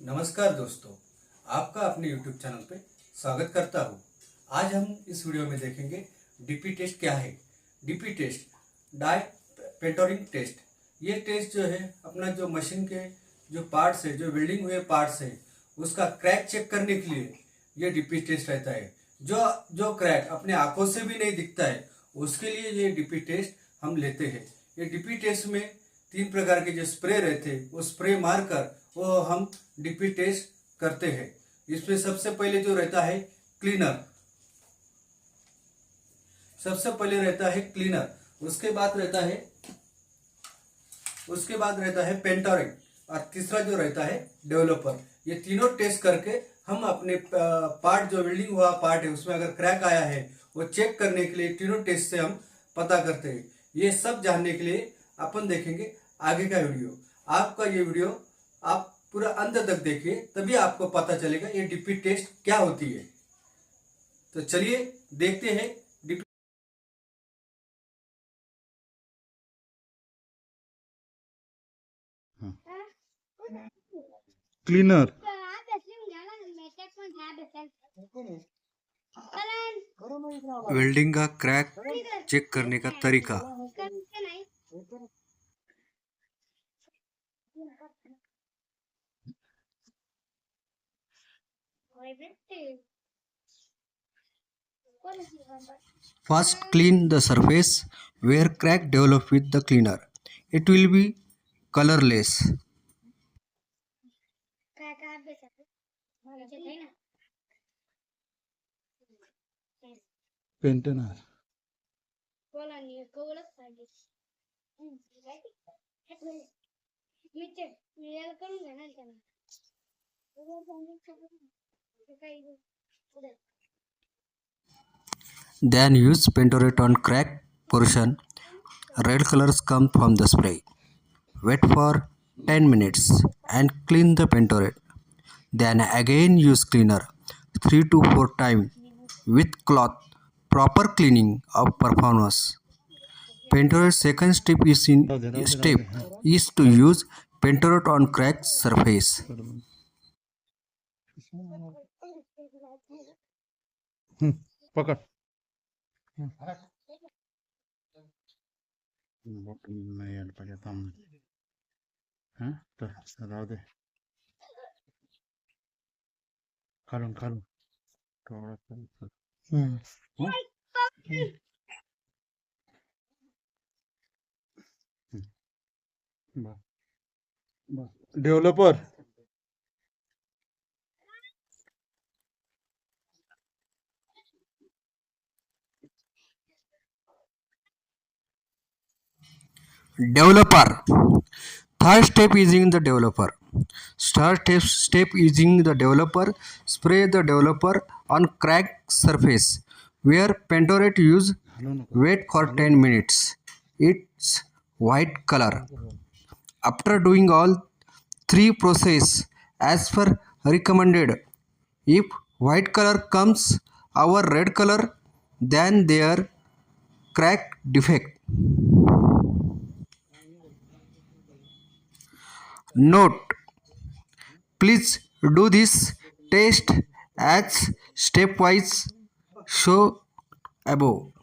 नमस्कार दोस्तों, आपका अपने YouTube चैनल पे स्वागत करता हूँ। आज हम इस वीडियो में देखेंगे डीपी टेस्ट क्या है। DP test dye penetrant test. ये टेस्ट जो है अपना जो मशीन के जो पार्ट्स है, जो वेल्डिंग हुए पार्ट्स है, उसका क्रैक चेक करने के लिए ये डीपी टेस्ट रहता है। जो क्रैक अपने आंखों से भी नहीं दिखता है, उसके लिए ये डीपी टेस्ट हम लेते हैं। ये डीपी टेस्ट में 3 प्रकार के जो स्प्रे रहते हैं, वो स्प्रे मारकर वो हम डीपी टेस्ट करते हैं। इसमें सबसे पहले जो रहता है क्लीनर, उसके बाद रहता है पेंटरिंग, और तीसरा जो रहता है डेवलपर। ये तीनों टेस्ट करके हम अपने पार्ट जो वेल्डिंग हुआ पार्ट है उसमें अगर क्रैक आया है वो चेक करने के लिए तीनों टेस्ट से हम पता करते हैं। ये सब जानने के लिए अपन देखेंगे आगे का वीडियो। आपका ये वीडियो आप पूरा अंत तक देखिए, तभी आपको पता चलेगा ये डीपी टेस्ट क्या होती है। तो चलिए देखते हैं डीपी। क्लीनर वेल्डिंग का क्रैक चेक करने का तरीका। First, clean the surface where crack develop with the cleaner. It will be colorless. पेंटेनर Then use pentrationTest on cracked portion. Red colors come from the spray. Wait for 10 minutes and clean the pentrationTest. Then again use cleaner 3 to 4 times with cloth. Proper cleaning of performance. Pentration's second step is to use pentrationTest on cracked surface. पकड़ नहीं यार पकड़ सामने हाँ तो राव दे खालूं थोड़ा सा developer Developer. Third step using the developer. Step using the developer. Spray the developer on cracked surface where pentrationTest use. Wait for 10 minutes. It's white color. After doing all 3 process as per recommended, if white color comes over red color, then their crack defect. Note: please do this test as stepwise shown above.